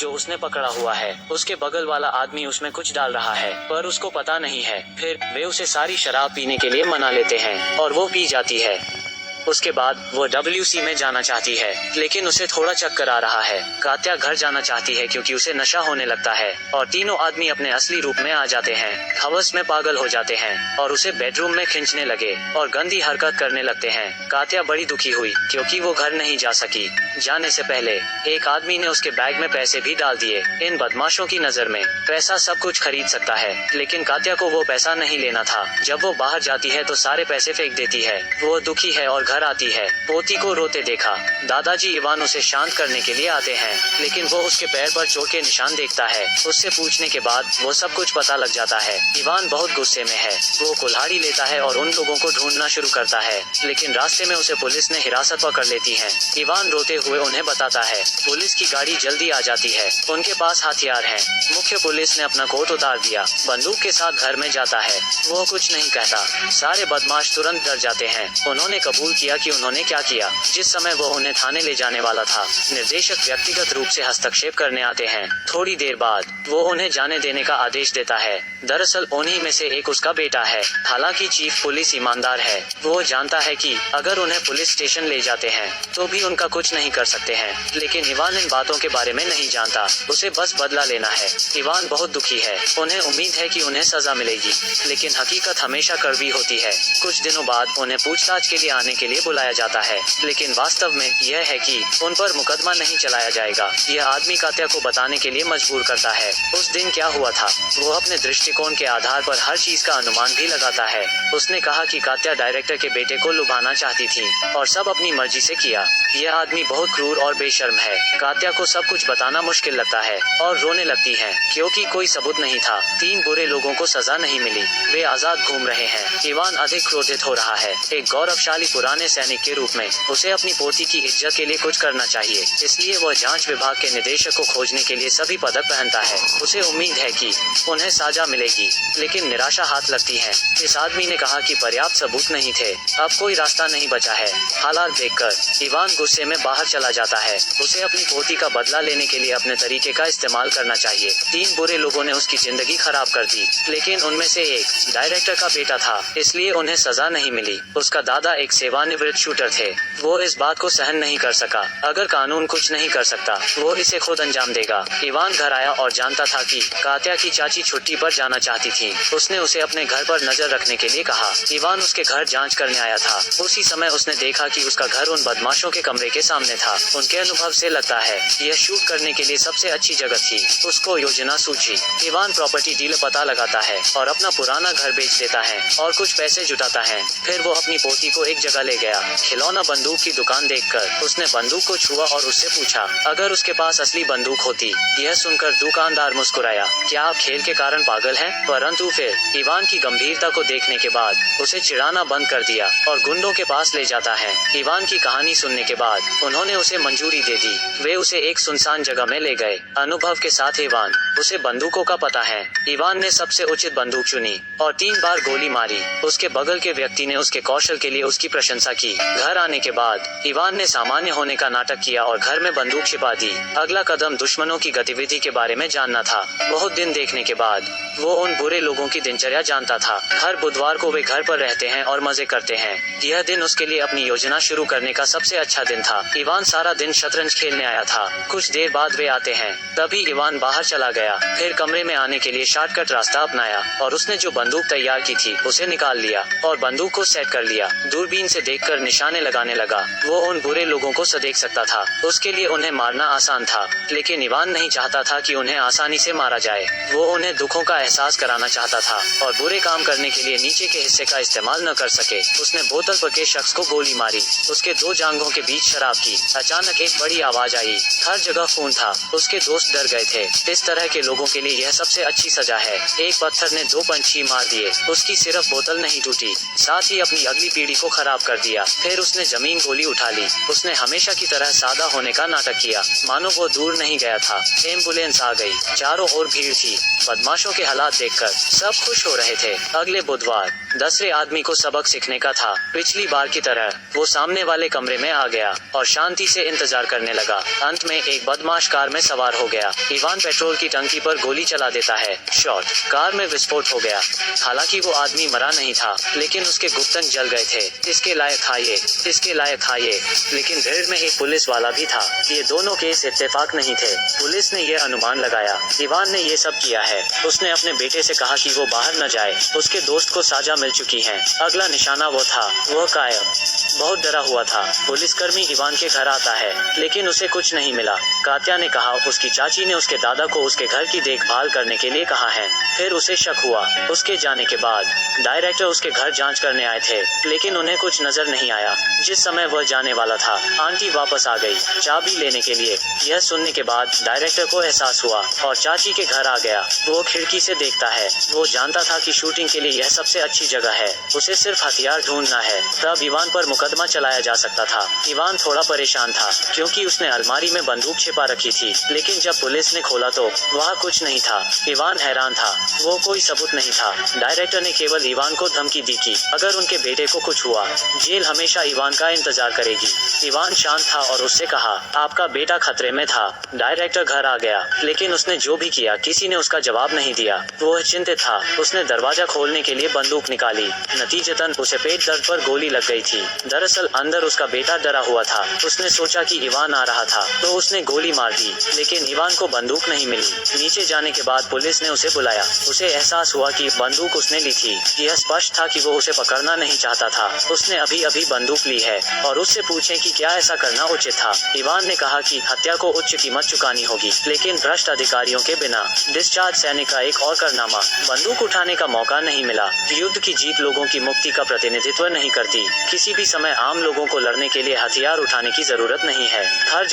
जो उसने पकड़ा हुआ है। उसके बगल वाला आदमी उसमें कुछ डाल रहा है, पर उसको पता नहीं है। फिर वे उसे सारी शराब पीने के लिए मना लेते हैं और वो पी जाती है। उसके बाद वो WC में जाना चाहती है, लेकिन उसे थोड़ा चक्कर आ रहा है। कात्या घर जाना चाहती है क्योंकि उसे नशा होने लगता है और तीनों आदमी अपने असली रूप में आ जाते हैं। हवस में पागल हो जाते हैं और उसे बेडरूम में खींचने लगे और गंदी हरकत करने लगते हैं। कात्या बड़ी दुखी हुई क्योंकि वो घर नहीं जा सकी। जाने से पहले एक आदमी ने उसके बैग में पैसे भी डाल दिए। इन बदमाशों की नजर में पैसा सब कुछ खरीद सकता है, लेकिन कात्या को वो पैसा नहीं लेना था। जब वो बाहर जाती है तो सारे पैसे फेंक देती है। वो दुखी है और घर आती है। पोती को रोते देखा। दादाजी इवान उसे शांत करने के लिए आते हैं, लेकिन वो उसके पैर पर चोट के निशान देखता है। उससे पूछने के बाद वो सब कुछ पता लग जाता है। इवान बहुत गुस्से में है। वो कुल्हाड़ी लेता है और उन लोगों को ढूंढना शुरू करता है, लेकिन रास्ते में उसे पुलिस ने हिरासत पकड़ लेती है। इवान रोते हुए उन्हें बताता है। पुलिस की गाड़ी जल्दी आ जाती है। उनके पास हथियार हैं। मुख्य पुलिस ने अपना कोट उतार दिया, बंदूक के साथ घर में जाता है। वो कुछ नहीं कहता। सारे बदमाश तुरंत डर जाते हैं। उन्होंने कबूल किया कि उन्होंने क्या किया। जिस समय वो उन्हें थाने ले जाने वाला था, निर्देशक व्यक्तिगत रूप से हस्तक्षेप करने आते हैं। थोड़ी देर बाद वो उन्हें जाने देने का आदेश देता है। दरअसल उन्हीं में से एक उसका बेटा है। हालांकि चीफ पुलिस ईमानदार है। वो जानता है कि अगर उन्हें पुलिस स्टेशन ले जाते हैं तो भी उनका कुछ नहीं कर सकते हैं, लेकिन इवान इन बातों के बारे में नहीं जानता। उसे बस बदला लेना है। इवान बहुत दुखी है। उन्हें उम्मीद है कि उन्हें सजा मिलेगी, लेकिन हकीकत हमेशा कड़वी होती है। कुछ दिनों बाद उन्हें पूछताछ के लिए आने के लिए बुलाया जाता है, लेकिन वास्तव में यह है कि उन पर मुकदमा नहीं चलाया जाएगा। यह आदमी कात्या को बताने के लिए मजबूर करता है उस दिन क्या हुआ था। वो अपने दृष्टिकोण के आधार पर हर चीज का अनुमान भी लगाता है। उसने कहा कि कात्या डायरेक्टर के बेटे को लुभाना चाहती थी और सब अपनी मर्जी से किया। यह आदमी बहुत क्रूर और बेशर्म है। कात्या को सब कुछ बताना मुश्किल लगता है और रोने लगती है क्योंकि कोई सबूत नहीं था। 3 बुरे लोगों को सजा नहीं मिली। वे आजाद घूम रहे हैं। इवान अधिक क्रोधित हो रहा है। एक गौरवशाली पुराने सैनिक के रूप में उसे अपनी पोती की इज्जत के लिए कुछ करना चाहिए, इसलिए वह जांच विभाग के निदेशक को खोजने के लिए सभी पदक पहनता है। उसे उम्मीद है कि उन्हें सजा मिलेगी, लेकिन निराशा हाथ लगती है। इस आदमी ने कहा कि पर्याप्त सबूत नहीं थे, अब कोई रास्ता नहीं बचा है। हालात देखकर इवान गुस्से में बाहर चला जाता है। उसे अपनी पोती का बदला लेने के लिए अपने तरीके का इस्तेमाल करना चाहिए। 3 बुरे लोगों ने उसकी जिंदगी खराब कर दी, लेकिन उनमें से एक डायरेक्टर का बेटा था, इसलिए उन्हें सजा नहीं मिली। उसका दादा एक सेवानिवृत्त शूटर थे। वो इस बात को सहन नहीं कर सका। अगर कानून कुछ नहीं कर सकता, वो इसे खुद अंजाम देगा। इवान घर आया और जानता था कि कात्या की चाची छुट्टी पर जाना चाहती थी। उसने उसे अपने घर पर नजर रखने के लिए कहा। इवान उसके घर जांच करने आया था। उसी समय उसने देखा कि उसका घर उन बदमाशों के कमरे के सामने था। उनके अनुभव से लगता है यह शूट करने के लिए सबसे अच्छी जगह थी। उसको योजना सूझी। इवान प्रॉपर्टी डीलर पता लगाता है और अपना पुराना घर बेच देता है और कुछ पैसे जुटाता है। फिर वो अपनी पोती को एक जगह ले गया। खिलौना बंदूक की दुकान देखकर उसने बंदूक को छुआ और उससे पूछा अगर उसके पास असली बंदूक होती। यह सुनकर दुकानदार मुस्कुराया, क्या आप खेल के कारण पागल हैं? परंतु फिर इवान की गंभीरता को देखने के बाद उसे चिढ़ाना बंद कर दिया और गुंडों के पास ले जाता है। इवान की कहानी सुनने के बाद उन्होंने उसे मंजूरी दे दी। वे उसे एक सुनसान जगह में ले गए। अनुभव के साथ इवान उसे बंदूकों का पता है। इवान ने सबसे उचित बंदूक चुनी और 3 बार गोली मारी। उसके बगल के व्यक्ति ने उसके कौशल के लिए उसकी प्रशंसा की। घर आने के बाद इवान ने सामान्य होने का नाटक किया और घर में बंदूक छिपा दी। अगला कदम दुश्मनों की गतिविधि के बारे में जानना था। बहुत दिन देखने के बाद वो उन बुरे लोगों की दिनचर्या जानता था। हर बुधवार को वे घर पर रहते हैं और मजे करते हैं। यह दिन उसके लिए अपनी योजना शुरू करने का सबसे अच्छा दिन था। इवान सारा दिन शतरंज खेलने आया था। कुछ देर बाद वे आते हैं, तभी इवान बाहर चला गया। फिर कमरे में आने के लिए शॉर्टकट रास्ता अपनाया और उसने जो बंदूक तैयार की थी उसे निकाल लिया और बंदूक को सेट कर लिया। दूरबीन से देखकर निशाने लगाने लगा। वो उन बुरे लोगों को देख सकता था। उसके लिए उन्हें मारना आसान था, लेकिन इवान नहीं चाहता था कि उन्हें आसानी से मारा जाए। वो उन्हें दुखों का एहसास कराना चाहता था और बुरे काम करने के लिए नीचे के हिस्से का इस्तेमाल न कर सके। उसने बोतल पर के शख्स को गोली मारी। उसके 2 जांघों के बीच शराब की। अचानक एक बड़ी आवाज आई। हर जगह खून था। उसके दोस्त डर गए थे। इस तरह के लोगों के लिए यह सबसे अच्छी सजा है। एक पत्थर ने 2 पंछी मार दिए। उसकी सिर्फ बोतल नहीं टूटी, साथ ही अपनी अगली पीढ़ी को खराब कर दिया। फिर उसने जमीन गोली उठा ली। उसने हमेशा की तरह सादा होने का नाटक किया, मानो वो दूर नहीं गया था। एम्बुलेंस आ गई। चारों ओर भीड़ थी। बदमाशों के हालात देखकर सब खुश हो रहे थे। अगले बुधवार दूसरे आदमी को सबक सीखने का था। पिछली बार की तरह वो सामने वाले कमरे में आ गया और शांति से इंतजार करने लगा। अंत में एक बदमाश कार में सवार हो गया। इवान पेट्रोल की टंकी पर गोली चला देता है। शॉट। कार में विस्फोट हो गया। हालांकि वो आदमी मरा नहीं था, लेकिन उसके गुप्तंग जल गए थे। इसके लायक था ये, इसके लायक था ये। लेकिन भीड़ में एक पुलिस वाला भी था। ये दोनों केस इत्तेफाक नहीं थे। पुलिस ने ये अनुमान लगाया, इवान ने ये सब किया है। उसने अपने बेटे से कहा कि वो बाहर न जाए। उसके दोस्त को साजा मिल चुकी है। अगला निशाना वो था। वह कायम बहुत डरा हुआ था। पुलिसकर्मी इवान के घर आता है, लेकिन उसे कुछ नहीं मिला। कात्या ने कहा उसकी चाची ने उसके दादा को उसके घर की देखभाल करने के लिए कहा है। फिर उसे शक हुआ। उसके जाने के बाद डायरेक्टर उसके घर जांच करने आए थे, लेकिन उन्हें कुछ नजर नहीं आया। जिस समय वह जाने वाला था, आंटी वापस आ गई चाबी लेने के लिए। यह सुनने के बाद डायरेक्टर को एहसास हुआ और चाची के घर आ गया। वो खिड़की से देखता है। वो जानता था कि शूटिंग के लिए यह सबसे अच्छी जगह है। उसे सिर्फ हथियार ढूंढना है, तब इवान पर मुकदमा चलाया जा सकता था। इवान थोड़ा परेशान था, क्योंकि उसने अलमारी में बंदूक छिपा रखी थी, लेकिन जब पुलिस ने खोला तो वहाँ कुछ नहीं था। इवान हैरान था। वो कोई सबूत नहीं था। डायरेक्टर ने केवल इवान को धमकी दी कि अगर उनके बेटे को कुछ हुआ, जेल हमेशा इवान का इंतजार करेगी। इवान शांत था और उससे कहा, आपका बेटा खतरे में था। डायरेक्टर घर आ गया, लेकिन उसने जो भी किया किसी ने उसका जवाब नहीं दिया। वो चिंतित था। उसने दरवाजा खोलने के लिए बंदूक निकाली। नतीजतन उसे पेट दर्द पर गोली लग गई थी। दरअसल अंदर उसका बेटा डरा हुआ था। उसने सोचा कि इवान आ रहा था, तो उसने गोली मार दी, लेकिन इवान को बंदूक नहीं मिली। नीचे जाने के बाद पुलिस ने उसे बुलाया। उसे एहसास हुआ कि बंदूक उसने ली थी। यह स्पष्ट था कि वो उसे पकड़ना नहीं चाहता था। उसने अभी अभी बंदूक ली है और उससे पूछें कि क्या ऐसा करना उचित था। इवान ने कहा कि हत्या को उच्च कीमत चुकानी होगी, लेकिन भ्रष्ट अधिकारियों के बिना। डिस्चार्ज सैनिक का एक और कारनामा। बंदूक उठाने का मौका नहीं मिला। युद्ध की जीत लोगों की मुक्ति का प्रतिनिधित्व नहीं करती। किसी भी समय आम लोगों को लड़ने के लिए हथियार उठाने की जरूरत नहीं है। हर